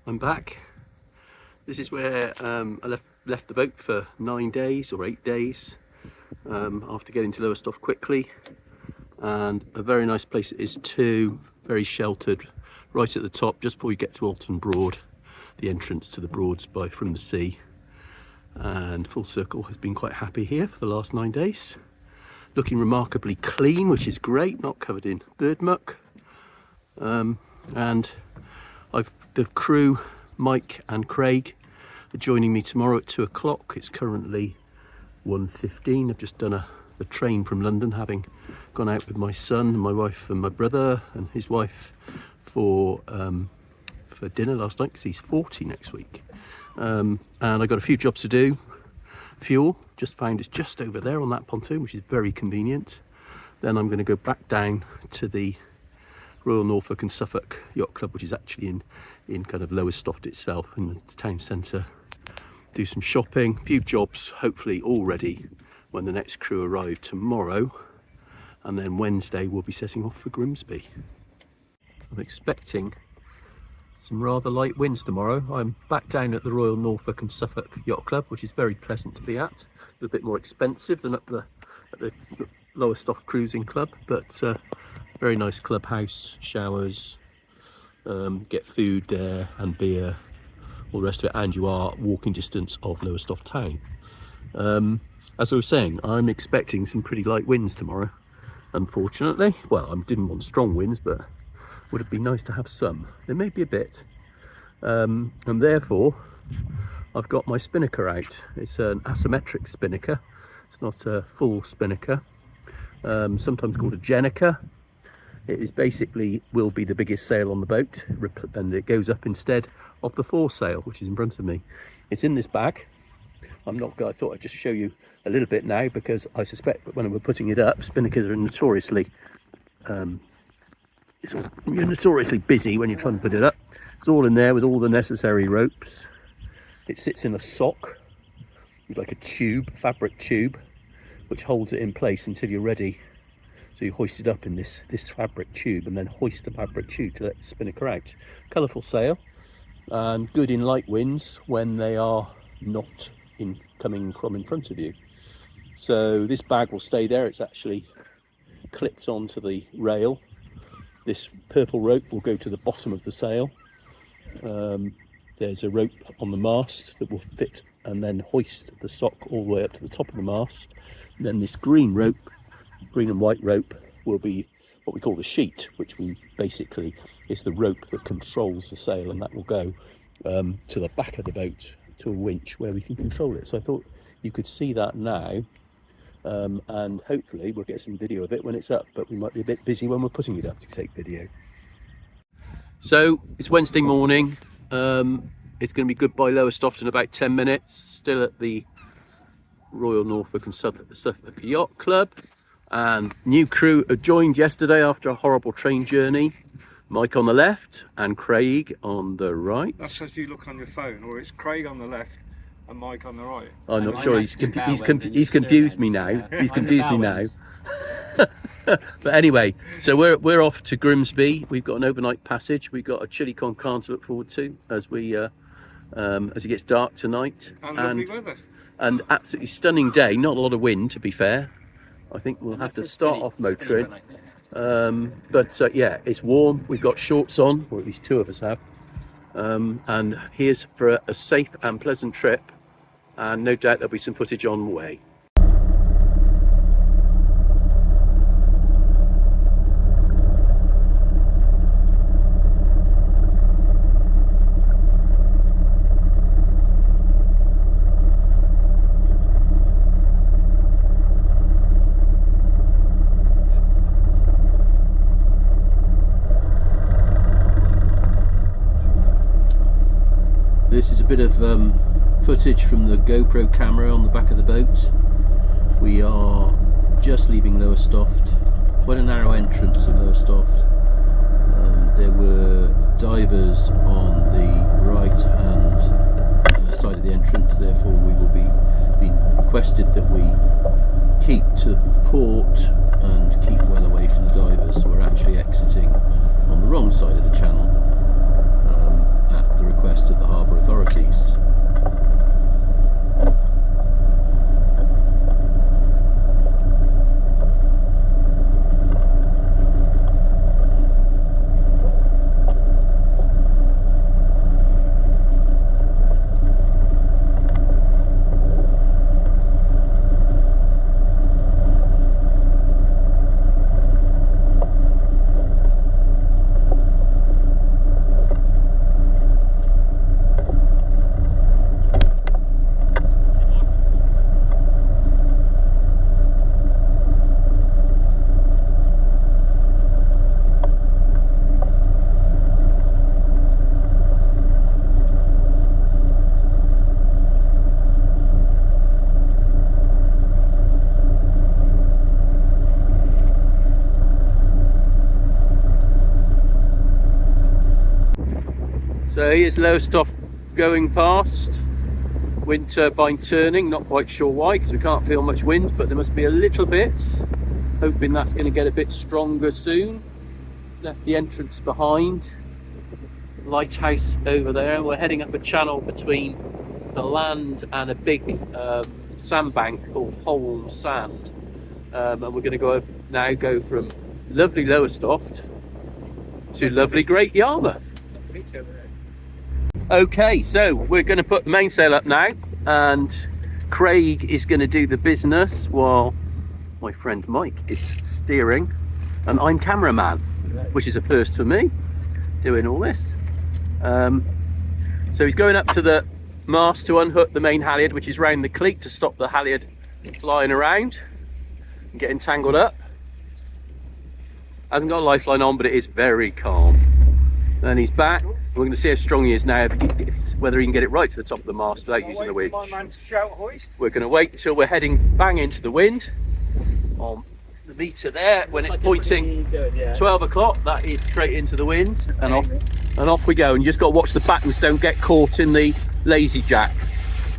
I'm back. This is where I left the boat for 9 days or 8 days after getting to Lowestoft quickly, and a very nice place it is too, very sheltered, right at the top just before you get to Alton Broad, the entrance to the Broads from the sea. And Full Circle has been quite happy here for the last 9 days. Looking remarkably clean, which is great, not covered in bird muck. And the crew, Mike and Craig, are joining me tomorrow at 2 o'clock. It's currently 1:15. I've just done the train from London, having gone out with my son and my wife and my brother and his wife for dinner last night, because he's 40 next week. And I've got a few jobs to do. Fuel, just found it's just over there on that pontoon, which is very convenient. Then I'm going to go back down to the Royal Norfolk and Suffolk Yacht Club, which is actually in kind of Lowestoft itself, in the town centre. Do some shopping, a few jobs, hopefully all ready when the next crew arrive tomorrow. And then Wednesday we'll be setting off for Grimsby. I'm expecting some rather light winds tomorrow. I'm back down at the Royal Norfolk and Suffolk Yacht Club, which is very pleasant to be at. A little bit more expensive than at the Lowestoft Cruising Club, but very nice clubhouse, showers, get food there and beer, all the rest of it, and you are walking distance of Lowestoft town. As I was saying, I'm expecting some pretty light winds tomorrow, unfortunately. Well, I didn't want strong winds, but would have been nice to have some. There may be a bit, and therefore I've got my spinnaker out. It's an asymmetric spinnaker. It's not a full spinnaker, sometimes called a jenniker. It is basically will be the biggest sail on the boat, and it goes up instead of the foresail, which is in front of me. It's in this bag. I thought I'd just show you a little bit now, because I suspect that when we're putting it up, spinnakers are notoriously you're notoriously busy when you're trying to put it up. It's all in there with all the necessary ropes. It sits in a sock with like a tube, fabric tube, which holds it in place until you're ready. So you hoist it up in this fabric tube, and then hoist the fabric tube to let the spinnaker out. Colourful sail, and good in light winds when they are not coming from in front of you. So this bag will stay there. It's actually clipped onto the rail. This purple rope will go to the bottom of the sail. There's a rope on the mast that will fit and then hoist the sock all the way up to the top of the mast. And then this green and white rope will be what we call the sheet, which basically is the rope that controls the sail, and that will go to the back of the boat to a winch where we can control it. So I thought you could see that now, and hopefully we'll get some video of it when it's up, but we might be a bit busy when we're putting it up to take video. So it's Wednesday morning. It's going to be goodbye Lowestoft in about 10 minutes. Still at the Royal Norfolk and Suffolk Yacht Club, and new crew have joined yesterday after a horrible train journey. Mike on the left and Craig on the right. That's as you look on your phone, or it's Craig on the left and Mike on the right. I'm not sure. He's confused me now. He's confused me now. But anyway, so we're off to Grimsby. We've got an overnight passage. We've got a chili con carne to look forward to as it gets dark tonight. And lovely weather. And absolutely stunning day. Not a lot of wind, to be fair. I think we'll have to start off motoring. But yeah, it's warm. We've got shorts on, or at least two of us have. And here's for a safe and pleasant trip. And no doubt there'll be some footage on the way. This is a bit of footage from the GoPro camera on the back of the boat. We are just leaving Lowestoft, quite a narrow entrance at Lowestoft. There were divers on the right hand side of the entrance, therefore we will be being requested that we keep to port and keep well away from the divers. So we're actually exiting on the wrong side of the channel at the request So here's Lowestoft going past. Wind turbine turning, not quite sure why because we can't feel much wind, but there must be a little bit. Hoping that's going to get a bit stronger soon. Left the entrance behind. Lighthouse over there. We're heading up a channel between the land and a big sandbank called Holm Sand. And we're going to go from lovely Lowestoft to lovely Great Yarmouth. Okay, so we're going to put the mainsail up now, and Craig is going to do the business while my friend Mike is steering, and I'm cameraman, which is a first for me, doing all this. So he's going up to the mast to unhook the main halyard, which is round the cleat to stop the halyard flying around and getting tangled up. Hasn't got a lifeline on, but it is very calm. And he's back. We're going to see how strong he is now, whether he can get it right to the top of the mast without using the winch. We're going to wait until we're heading bang into the wind. On the meter there, when it's pointing 12 o'clock, that is straight into the wind, and off we go. And you just got to watch the battens don't get caught in the lazy jacks.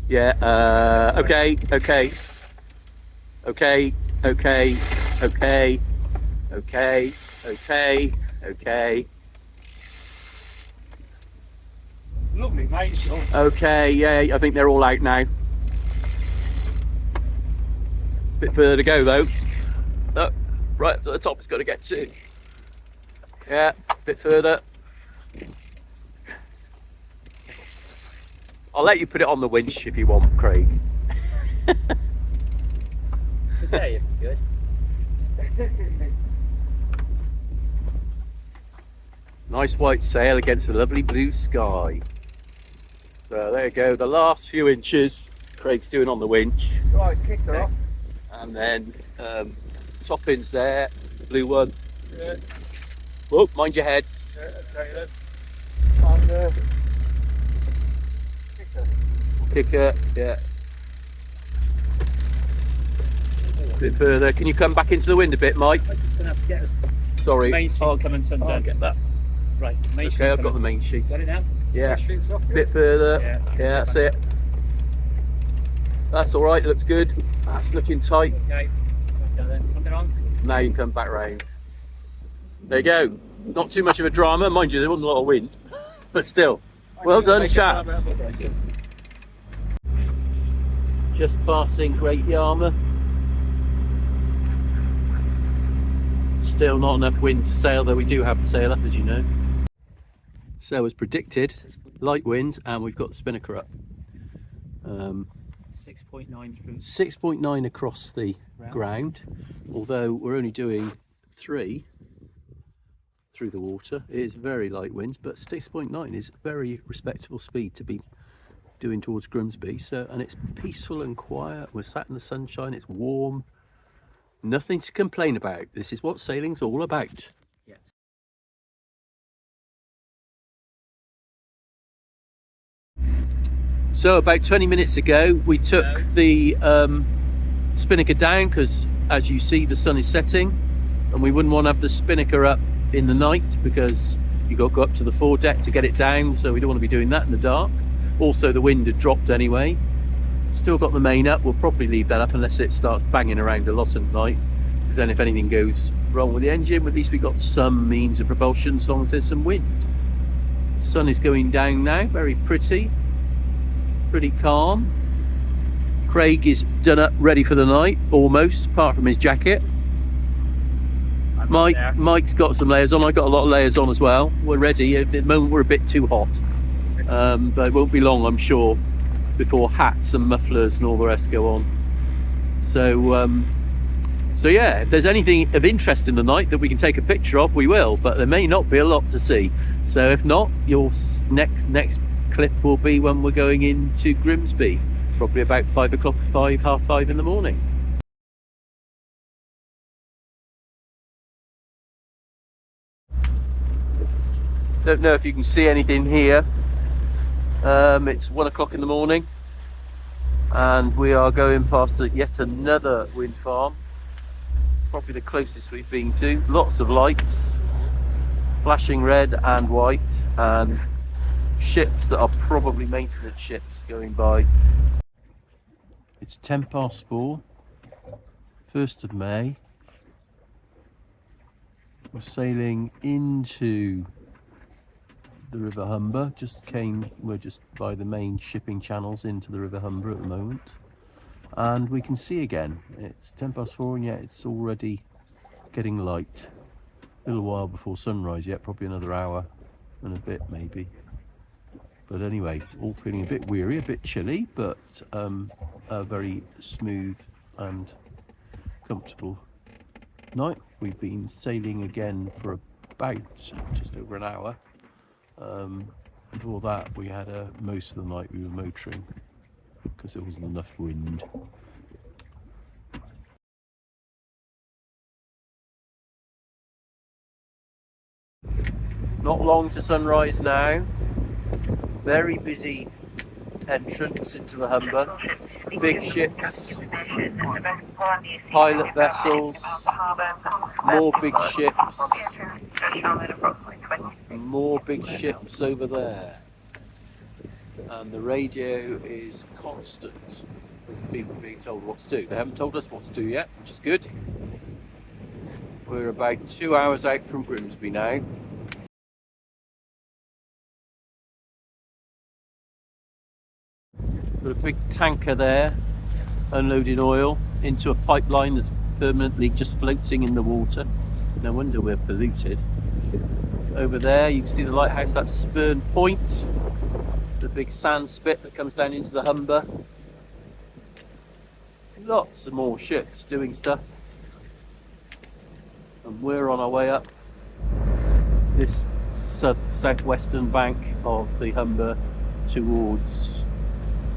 Yeah, okay. Lovely, mate. Sure. Okay, yeah, I think they're all out now. Bit further to go though. Oh, right up to the top it's got to get to. Yeah, bit further. I'll let you put it on the winch if you want, Craig. Good day, good. Nice white sail against the lovely blue sky. So there you go, the last few inches Craig's doing on the winch. Right, kick her off. And then top ends there, blue one. Yeah. Oh, mind your head. Yeah, okay then. And kick her. Kicker, yeah. A bit further. Can you come back into the wind a bit, Mike? I'm just going to have to get a Sorry. main sheet coming sundown. I'll get that. Right, main sheet Okay, I've got coming. the main sheet. Got it now? Yeah. Sheets off, A bit further. Yeah. Yeah, that's it. That's all right. Looks good. That's looking tight. Okay. Then. Something on? Now you can come back round. There you go. Not too much of a drama, mind you. There wasn't a lot of wind, but still. Well done, chaps. Just passing Great Yarmouth. Still not enough wind to sail, though we do have the sail up, as you know. So as predicted, light winds, and we've got the spinnaker up. 6.9 through. 6.9 across the ground, although we're only doing 3 through the water. It is very light winds, but 6.9 is very respectable speed to be doing towards Grimsby. So, and it's peaceful and quiet. We're sat in the sunshine. It's warm. Nothing to complain about. This is what sailing's all about. Yes. So about 20 minutes ago, we took the spinnaker down because, as you see, the sun is setting, and we wouldn't want to have the spinnaker up in the night because you got to go up to the foredeck to get it down. So we don't want to be doing that in the dark. Also, the wind had dropped anyway. Still got the main up. We'll probably leave that up unless it starts banging around a lot at night, because then if anything goes wrong with the engine, at least we've got some means of propulsion as long as there's some wind. The sun is going down now, very pretty calm. Craig is done up, ready for the night, almost, apart from his jacket. Mike's got some layers on. I've got a lot of layers on as well. We're ready. At the moment we're a bit too hot, but it won't be long, I'm sure, before hats and mufflers and all the rest go on. So yeah, if there's anything of interest in the night that we can take a picture of, we will, but there may not be a lot to see. So if not, your next clip will be when we're going into Grimsby, probably about 5 o'clock, half 5 in the morning. Don't know if you can see anything here. It's 1 o'clock in the morning, and we are going past yet another wind farm. probably the closest we've been to. Lots of lights, flashing red and white, and ships that are probably maintenance ships going by. It's 4:10, 1st of May. We're sailing into the River Humber. We're just by the main shipping channels into the River Humber at the moment. And we can see again, it's 4:10 and yet it's already getting light. A little while before sunrise yet, probably another hour and a bit maybe. But anyway, all feeling a bit weary, a bit chilly, but a very smooth and comfortable night. We've been sailing again for about just over an hour. Before that, we had most of the night we were motoring because there wasn't enough wind. Not long to sunrise now. Very busy entrance into the Humber. Big ships, pilot vessels, more big ships, more big ships over there. And the radio is constant. People being told what to do. They haven't told us what to do yet, which is good. We're about 2 hours out from Grimsby now. Got a big tanker there, unloading oil into a pipeline that's permanently just floating in the water. No wonder we're polluted. Over there you can see the lighthouse, that's Spurn Point, the big sand spit that comes down into the Humber. Lots of more ships doing stuff. And we're on our way up this southwestern bank of the Humber towards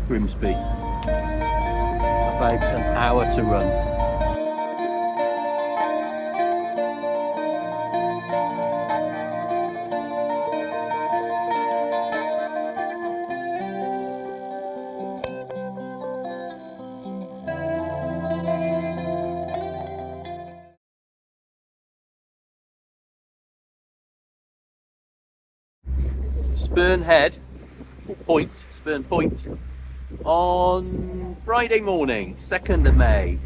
Grimsby. About an hour to run. Spurn Point on Friday morning, 2nd of May.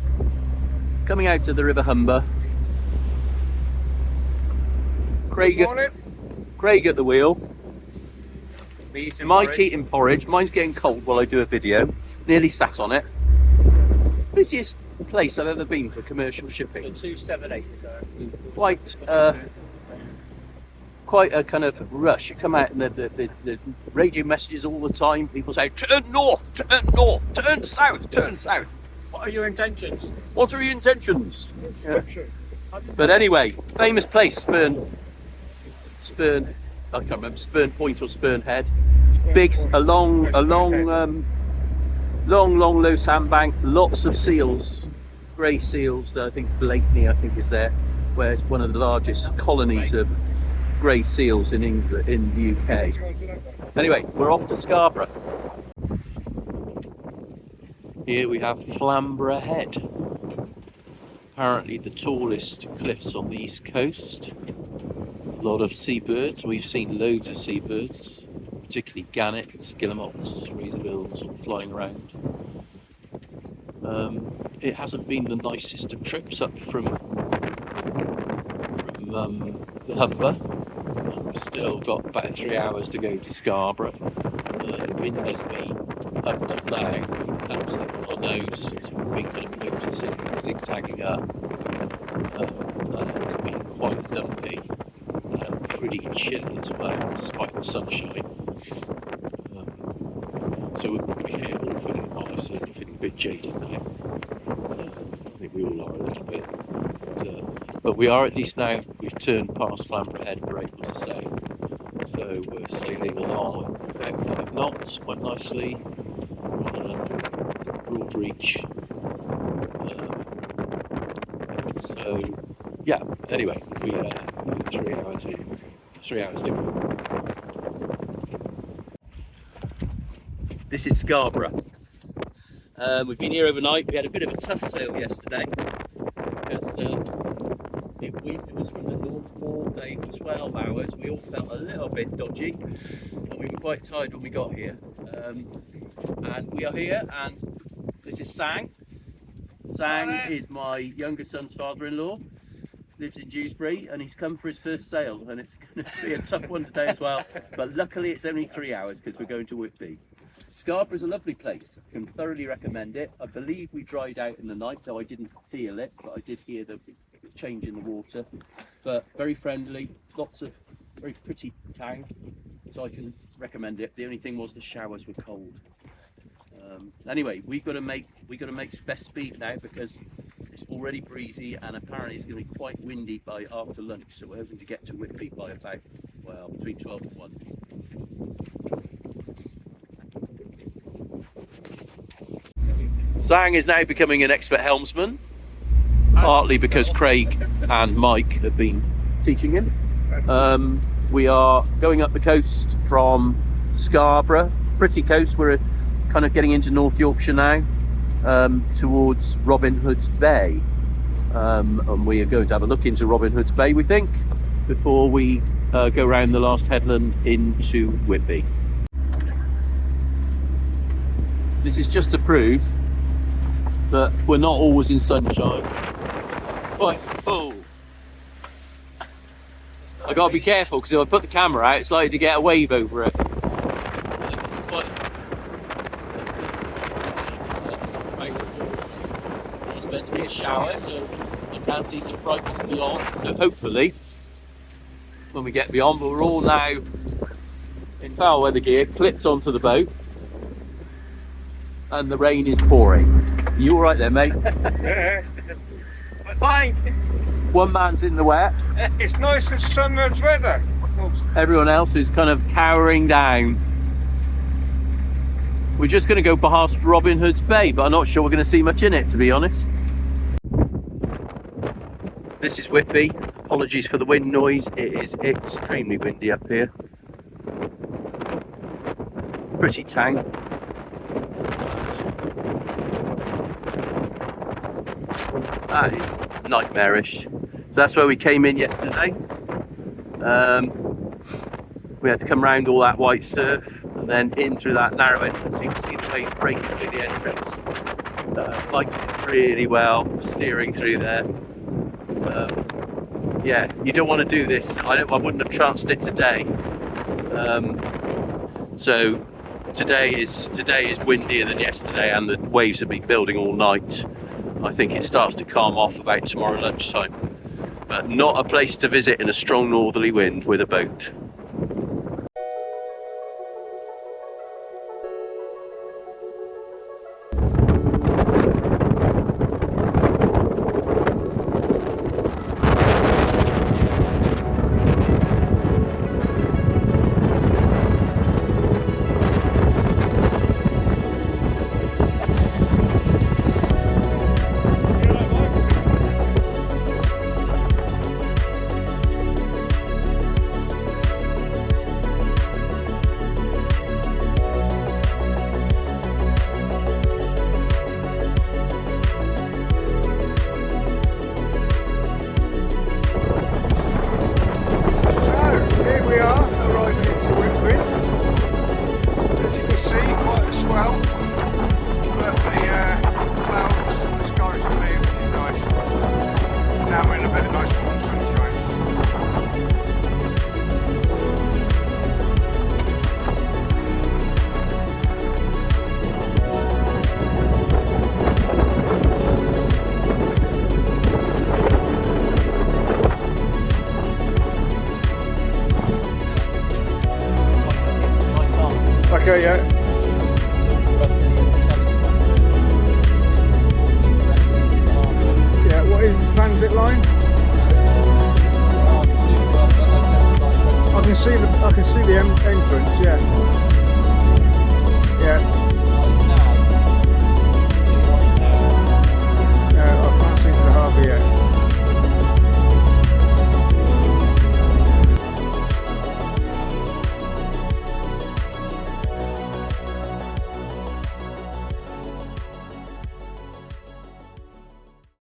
Coming out to the River Humber. Craig at the wheel. Mike eating porridge. Mine's getting cold while I do a video. Nearly sat on it. Busiest place I've ever been for commercial shipping. 278 is Quite a kind of rush. You come out and the radio messages all the time. People say, turn north, turn south, turn south. What are your intentions? What are your intentions? Yeah. But anyway, famous place, Spurn, I can't remember, Spurn Point or Spurn Head. Big, a long low sandbank, lots of seals, grey seals. I think Blakeney, is there, where it's one of the largest colonies of grey seals in England, in the UK. Anyway, we're off to Scarborough. Here we have Flamborough Head. Apparently the tallest cliffs on the east coast. A lot of seabirds. We've seen loads of seabirds, particularly gannets, guillemots, razorbills all flying around. It hasn't been the nicest of trips up from the Humber. We've still got about 3 hours to go to Scarborough. The wind has been up to now, absolutely on our nose, so we've been kind of noticing zigzagging up. And it's been quite lumpy and pretty chilly as well, despite the sunshine. So we're probably feeling nice and feeling a bit jaded now. I think we all are a little bit. But we are at least now, we've turned past Flamborough Head, we're able to sail. So we're sailing along at about 5 knots quite nicely on a broad reach. So yeah, anyway, we have 3 hours to go. This is Scarborough. We've been here overnight. We had a bit of a tough sail yesterday. because it was from the north all day for 12 hours. We all felt a little bit dodgy, and we were quite tired when we got here. And we are here, and this is Sang. Sang is my younger son's father-in-law. Lives in Dewsbury, and he's come for his first sale, and it's going to be a tough one today as well. But luckily, it's only 3 hours because we're going to Whitby. Scarborough is a lovely place. I can thoroughly recommend it. I believe we dried out in the night, though I didn't feel it, but I did hear the change in the water. But very friendly, lots of very pretty town, so I can recommend it. The only thing was the showers were cold. Anyway, we got to make best speed now because it's already breezy, and apparently it's going to be quite windy by after lunch. So we're hoping to get to Whitby by about, well, between 12 and 1. Sang is now becoming an expert helmsman, partly because Craig and Mike have been teaching him. We are going up the coast from Scarborough, pretty coast. We're kind of getting into North Yorkshire now, towards Robin Hood's Bay. And we are going to have a look into Robin Hood's Bay, we think, before we go round the last headland into Whitby. This is just to prove that we're not always in sunshine. It's quite full. I gotta be careful because if I put the camera out, it's likely to get a wave over it. It's quite... It's meant to be a shower, so you can see some brightness beyond. So hopefully, when we get beyond, but we're all now in foul weather gear, clipped onto the boat, and the rain is pouring. You all right there, mate? Yeah, we're fine. One man's in the wet. It's nice and sunny weather. Everyone else is kind of cowering down. We're just going to go past Robin Hood's Bay, but I'm not sure we're going to see much in it, to be honest. This is Whitby. Apologies for the wind noise. It is extremely windy up here. Pretty town. That is nightmarish. So that's where we came in yesterday. We had to come round all that white surf and then in through that narrow entrance. You can see the waves breaking through the entrance. Mike did really well steering through there. Yeah, you don't want to do this. I wouldn't have chanced it today. So today is windier than yesterday, and the waves have been building all night. I think it starts to calm off about tomorrow lunchtime, but not a place to visit in a strong northerly wind with a boat.